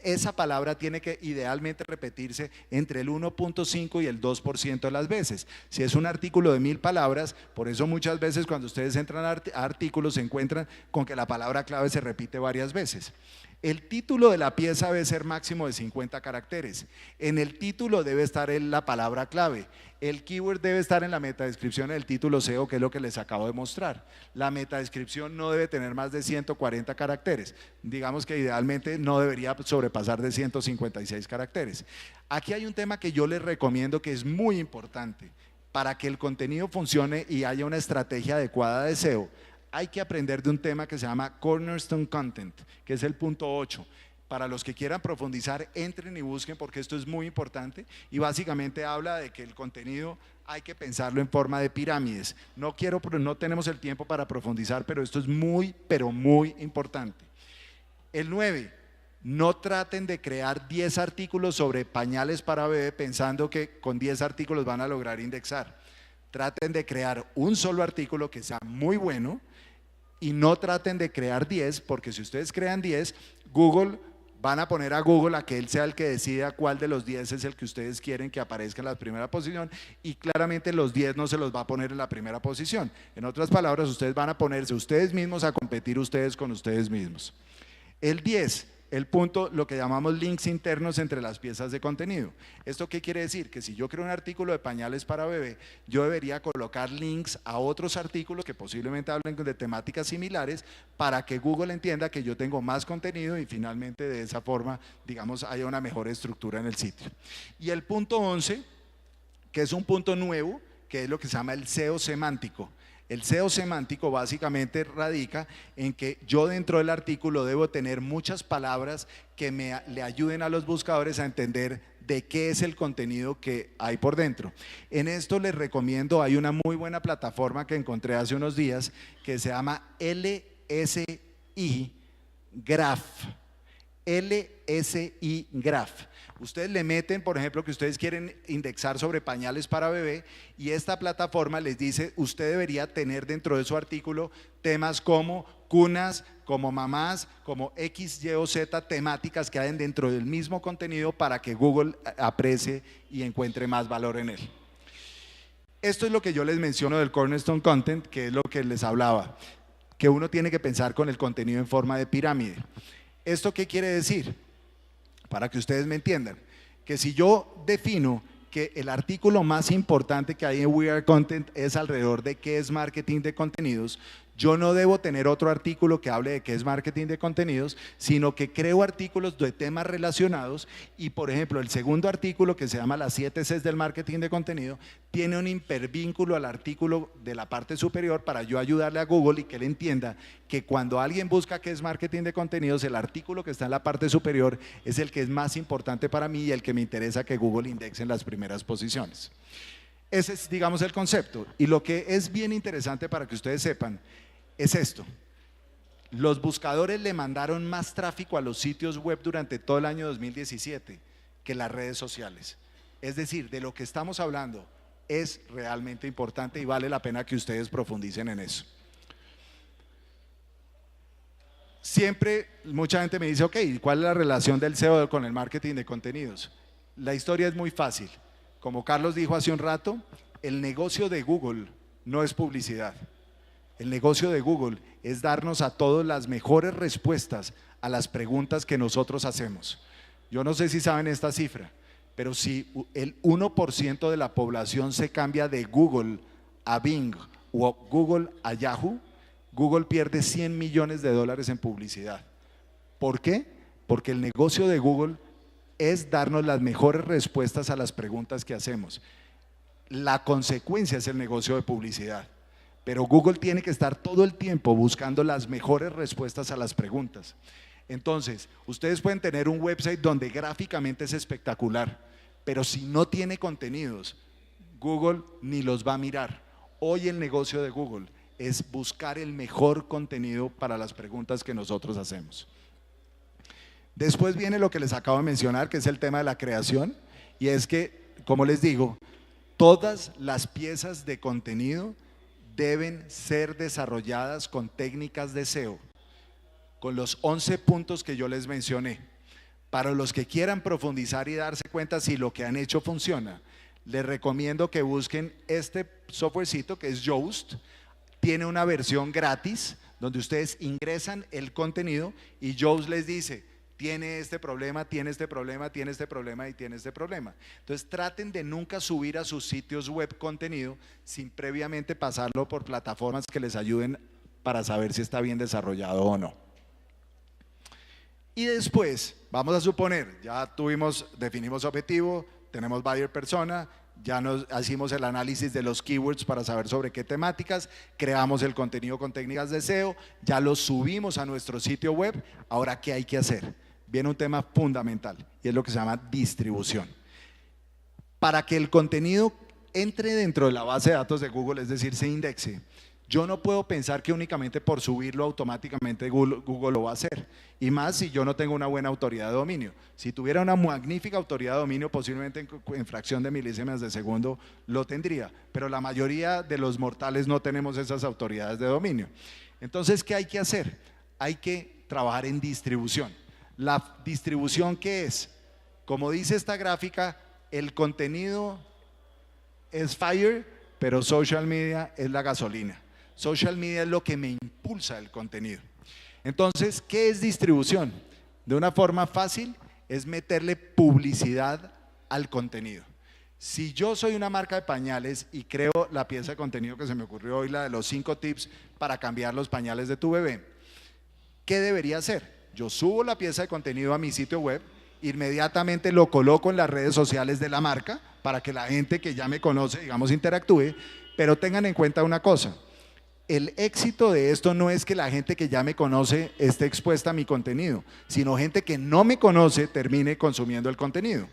esa palabra tiene que idealmente repetirse entre el 1.5 y el 2% de las veces. Si es un artículo de 1000 palabras, por eso muchas veces cuando ustedes entran a artículos se encuentran con que la palabra clave se repite varias veces. El título de la pieza debe ser máximo de 50 caracteres. En el título debe estar la palabra clave. El keyword debe estar en la metadescripción del título SEO, que es lo que les acabo de mostrar. La metadescripción no debe tener más de 140 caracteres. Digamos que idealmente no debería sobrepasar de 156 caracteres. Aquí hay un tema que yo les recomiendo que es muy importante. Para que el contenido funcione y haya una estrategia adecuada de SEO, hay que aprender de un tema que se llama Cornerstone Content, que es el punto 8. Para los que quieran profundizar, entren y busquen porque esto es muy importante y básicamente habla de que el contenido hay que pensarlo en forma de pirámides. No tenemos el tiempo para profundizar, pero esto es pero muy importante. El 9, no traten de crear 10 artículos sobre pañales para bebé pensando que con 10 artículos van a lograr indexar. Traten de crear un solo artículo que sea muy bueno y no traten de crear 10, porque si ustedes crean 10, van a poner a Google a que él sea el que decida cuál de los 10 es el que ustedes quieren que aparezca en la primera posición y claramente los 10 no se los va a poner en la primera posición. En otras palabras, ustedes van a ponerse ustedes mismos a competir ustedes con ustedes mismos. El 10, el punto, lo que llamamos links internos entre las piezas de contenido. ¿Esto qué quiere decir? Que si yo creo un artículo de pañales para bebé, yo debería colocar links a otros artículos que posiblemente hablen de temáticas similares para que Google entienda que yo tengo más contenido y finalmente de esa forma, digamos, haya una mejor estructura en el sitio. Y el punto 11, que es un punto nuevo, que es lo que se llama el SEO semántico. El SEO semántico básicamente radica en que yo dentro del artículo debo tener muchas palabras que le ayuden a los buscadores a entender de qué es el contenido que hay por dentro. En esto les recomiendo, hay una muy buena plataforma que encontré hace unos días que se llama LSI Graph. LSI Graph. Ustedes le meten, por ejemplo, que ustedes quieren indexar sobre pañales para bebé y esta plataforma les dice, usted debería tener dentro de su artículo temas como cunas, como mamás, como X, Y o Z, temáticas que hay dentro del mismo contenido para que Google aprecie y encuentre más valor en él. Esto es lo que yo les menciono del Cornerstone Content, que es lo que les hablaba, que uno tiene que pensar con el contenido en forma de pirámide. ¿Esto qué quiere decir? Para que ustedes me entiendan, que si yo defino que el artículo más importante que hay en We Are Content es alrededor de qué es marketing de contenidos, yo no debo tener otro artículo que hable de qué es marketing de contenidos, sino que creo artículos de temas relacionados y, por ejemplo, el segundo artículo que se llama las 7 Cs del marketing de contenido tiene un hipervínculo al artículo de la parte superior para yo ayudarle a Google y que él entienda que cuando alguien busca qué es marketing de contenidos, el artículo que está en la parte superior es el que es más importante para mí y el que me interesa que Google indexe en las primeras posiciones. Ese es, digamos, el concepto. Y lo que es bien interesante para que ustedes sepan es esto. Los buscadores le mandaron más tráfico a los sitios web durante todo el año 2017 que las redes sociales. Es decir, de lo que estamos hablando es realmente importante y vale la pena que ustedes profundicen en eso. Siempre mucha gente me dice, ok, ¿cuál es la relación del SEO con el marketing de contenidos? La historia es muy fácil. Como Carlos dijo hace un rato, el negocio de Google no es publicidad. El negocio de Google es darnos a todos las mejores respuestas a las preguntas que nosotros hacemos. Yo no sé si saben esta cifra, pero si el 1% de la población se cambia de Google a Bing o Google a Yahoo, Google pierde $100 millones en publicidad. ¿Por qué? Porque el negocio de Google es darnos las mejores respuestas a las preguntas que hacemos. La consecuencia es el negocio de publicidad. Pero Google tiene que estar todo el tiempo buscando las mejores respuestas a las preguntas. Entonces, ustedes pueden tener un website donde gráficamente es espectacular, pero si no tiene contenidos, Google ni los va a mirar. Hoy el negocio de Google es buscar el mejor contenido para las preguntas que nosotros hacemos. Después viene lo que les acabo de mencionar, que es el tema de la creación, y es que, como les digo, todas las piezas de contenido deben ser desarrolladas con técnicas de SEO, con los 11 puntos que yo les mencioné. Para los que quieran profundizar y darse cuenta si lo que han hecho funciona, les recomiendo que busquen este softwarecito que es Yoast. Tiene una versión gratis donde ustedes ingresan el contenido y Yoast les dice: tiene este problema, tiene este problema, tiene este problema y tiene este problema. Entonces traten de nunca subir a sus sitios web contenido sin previamente pasarlo por plataformas que les ayuden para saber si está bien desarrollado o no. Y después, vamos a suponer, ya definimos objetivo, tenemos buyer persona, ya hicimos el análisis de los keywords para saber sobre qué temáticas, creamos el contenido con técnicas de SEO, ya lo subimos a nuestro sitio web. Ahora, ¿qué hay que hacer? Viene un tema fundamental y es lo que se llama distribución. Para que el contenido entre dentro de la base de datos de Google, es decir, se indexe, yo no puedo pensar que únicamente por subirlo automáticamente Google lo va a hacer, y más si yo no tengo una buena autoridad de dominio. Si tuviera una magnífica autoridad de dominio, posiblemente en fracción de milésimas de segundo lo tendría, pero la mayoría de los mortales no tenemos esas autoridades de dominio. Entonces, ¿qué hay que hacer? Hay que trabajar en distribución. ¿La distribución qué es? Como dice esta gráfica, el contenido es fire, pero social media es la gasolina. Social media es lo que me impulsa el contenido. Entonces, ¿qué es distribución? De una forma fácil, es meterle publicidad al contenido. Si yo soy una marca de pañales y creo la pieza de contenido que se me ocurrió hoy, la de los 5 tips para cambiar los pañales de tu bebé, ¿qué debería hacer? Yo subo la pieza de contenido a mi sitio web, inmediatamente lo coloco en las redes sociales de la marca para que la gente que ya me conoce, digamos, interactúe, pero tengan en cuenta una cosa: el éxito de esto no es que la gente que ya me conoce esté expuesta a mi contenido, sino gente que no me conoce termine consumiendo el contenido.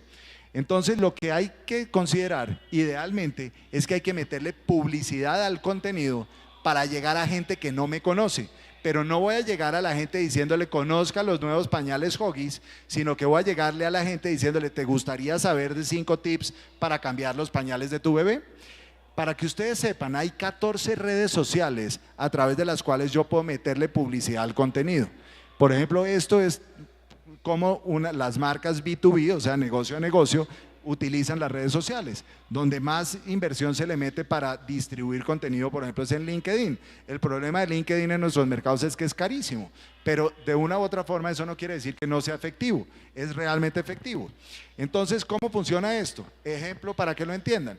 Entonces, lo que hay que considerar idealmente es que hay que meterle publicidad al contenido para llegar a gente que no me conoce. Pero no voy a llegar a la gente diciéndole conozca los nuevos pañales Huggies, sino que voy a llegarle a la gente diciéndole: ¿te gustaría saber de 5 tips para cambiar los pañales de tu bebé? Para que ustedes sepan, hay 14 redes sociales a través de las cuales yo puedo meterle publicidad al contenido. Por ejemplo, esto es como las marcas B2B, o sea, negocio a negocio, utilizan las redes sociales. Donde más inversión se le mete para distribuir contenido, por ejemplo, es en LinkedIn. El problema de LinkedIn en nuestros mercados es que es carísimo, pero de una u otra forma eso no quiere decir que no sea efectivo, es realmente efectivo. Entonces, ¿cómo funciona esto? Ejemplo para que lo entiendan.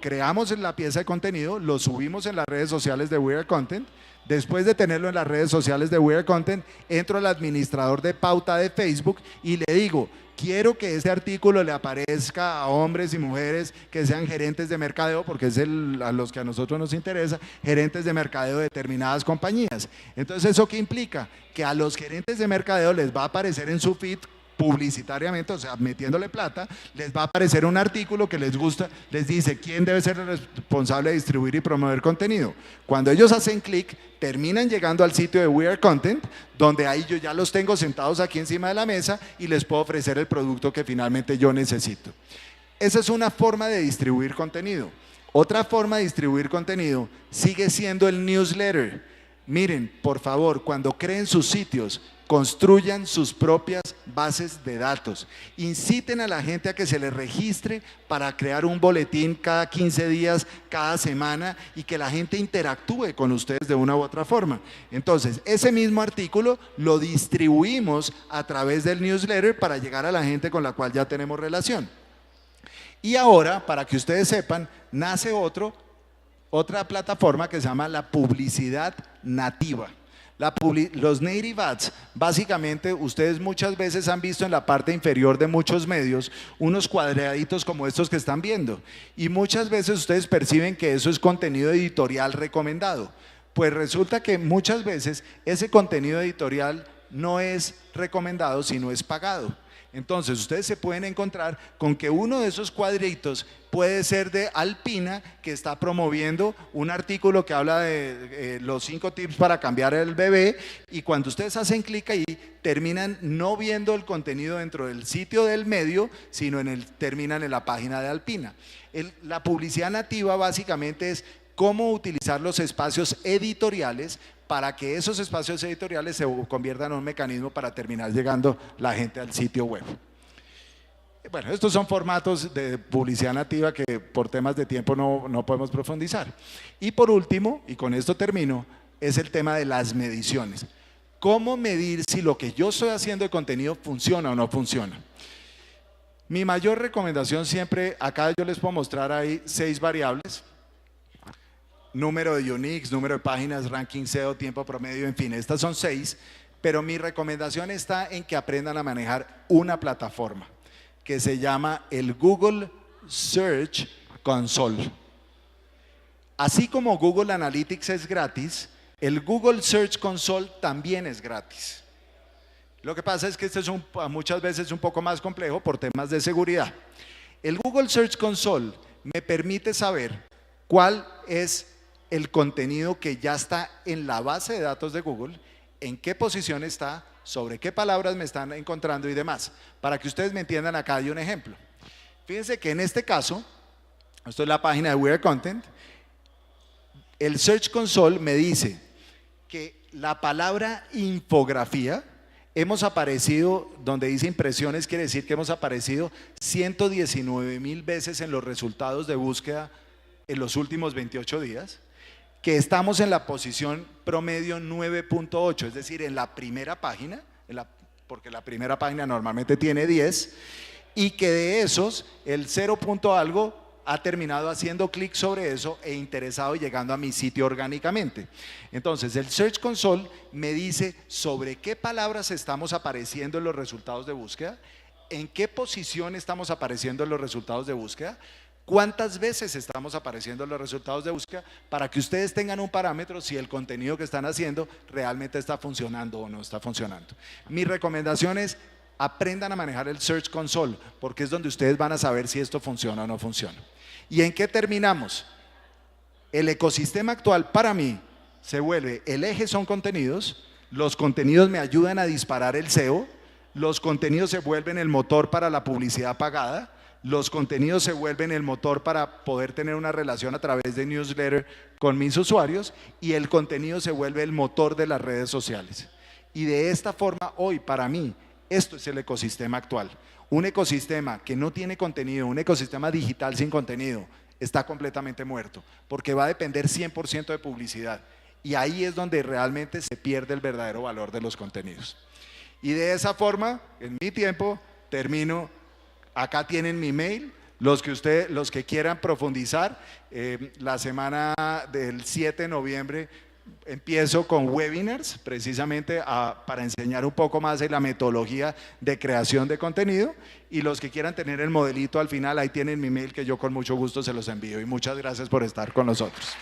Creamos la pieza de contenido, lo subimos en las redes sociales de We Are Content. Después de tenerlo en las redes sociales de We Are Content, entro al administrador de pauta de Facebook y le digo: quiero que este artículo le aparezca a hombres y mujeres que sean gerentes de mercadeo, porque es a los que a nosotros nos interesa, gerentes de mercadeo de determinadas compañías. Entonces, ¿eso qué implica? Que a los gerentes de mercadeo les va a aparecer en su feed publicitariamente, o sea, metiéndole plata, les va a aparecer un artículo que les gusta, les dice quién debe ser el responsable de distribuir y promover contenido. Cuando ellos hacen clic, terminan llegando al sitio de We Are Content, donde ahí yo ya los tengo sentados aquí encima de la mesa y les puedo ofrecer el producto que finalmente yo necesito. Esa es una forma de distribuir contenido. Otra forma de distribuir contenido sigue siendo el newsletter. Miren, por favor, cuando creen sus sitios, construyan sus propias bases de datos. Inciten a la gente a que se les registre para crear un boletín cada 15 días, cada semana, y que la gente interactúe con ustedes de una u otra forma. Entonces, ese mismo artículo lo distribuimos a través del newsletter para llegar a la gente con la cual ya tenemos relación. Y ahora, para que ustedes sepan, nace otra plataforma que se llama la publicidad nativa. Los native ads, básicamente ustedes muchas veces han visto en la parte inferior de muchos medios unos cuadraditos como estos que están viendo, y muchas veces ustedes perciben que eso es contenido editorial recomendado. Pues resulta que muchas veces ese contenido editorial no es recomendado, sino es pagado. Entonces ustedes se pueden encontrar con que uno de esos cuadritos puede ser de Alpina, que está promoviendo un artículo que habla de los 5 tips para cambiar el bebé, y cuando ustedes hacen clic ahí terminan no viendo el contenido dentro del sitio del medio, sino terminan en la página de Alpina. La publicidad nativa básicamente es cómo utilizar los espacios editoriales para que esos espacios editoriales se conviertan en un mecanismo para terminar llegando la gente al sitio web. Bueno, estos son formatos de publicidad nativa que por temas de tiempo no podemos profundizar. Y por último, y con esto termino, es el tema de las mediciones. ¿Cómo medir si lo que yo estoy haciendo de contenido funciona o no funciona? Mi mayor recomendación siempre, acá yo les puedo mostrar ahí 6 variables. Número de uniques, número de páginas, ranking SEO, tiempo promedio, en fin, estas son 6, pero mi recomendación está en que aprendan a manejar una plataforma que se llama el Google Search Console. Así como Google Analytics es gratis, el Google Search Console también es gratis. Lo que pasa es que este es muchas veces un poco más complejo por temas de seguridad. El Google Search Console me permite saber cuál es el contenido que ya está en la base de datos de Google, en qué posición está, sobre qué palabras me están encontrando y demás. Para que ustedes me entiendan, acá hay un ejemplo. Fíjense que en este caso, esto es la página de We Are Content, el Search Console me dice que la palabra infografía, hemos aparecido, donde dice impresiones, quiere decir que hemos aparecido 119,000 veces en los resultados de búsqueda en los últimos 28 días, que estamos en la posición promedio 9.8, es decir, en la primera página, porque la primera página normalmente tiene 10, y que de esos, el 0 punto algo ha terminado haciendo clic sobre eso e interesado y llegando a mi sitio orgánicamente. Entonces, el Search Console me dice sobre qué palabras estamos apareciendo en los resultados de búsqueda, en qué posición estamos apareciendo en los resultados de búsqueda, cuántas veces estamos apareciendo en los resultados de búsqueda, para que ustedes tengan un parámetro si el contenido que están haciendo realmente está funcionando o no está funcionando. Mi recomendación es aprendan a manejar el Search Console, porque es donde ustedes van a saber si esto funciona o no funciona. ¿Y en qué terminamos? El ecosistema actual para mí se vuelve, el eje son contenidos, los contenidos me ayudan a disparar el SEO, los contenidos se vuelven el motor para la publicidad pagada, los contenidos se vuelven el motor para poder tener una relación a través de newsletter con mis usuarios, y el contenido se vuelve el motor de las redes sociales. Y de esta forma, hoy para mí, esto es el ecosistema actual. Un ecosistema que no tiene contenido, un ecosistema digital sin contenido, está completamente muerto, porque va a depender 100% de publicidad. Y ahí es donde realmente se pierde el verdadero valor de los contenidos. Y de esa forma, en mi tiempo, termino. Acá tienen mi mail, los que quieran profundizar. La semana del 7 de noviembre empiezo con webinars, precisamente para enseñar un poco más de la metodología de creación de contenido, y los que quieran tener el modelito al final, ahí tienen mi mail, que yo con mucho gusto se los envío. Y muchas gracias por estar con nosotros.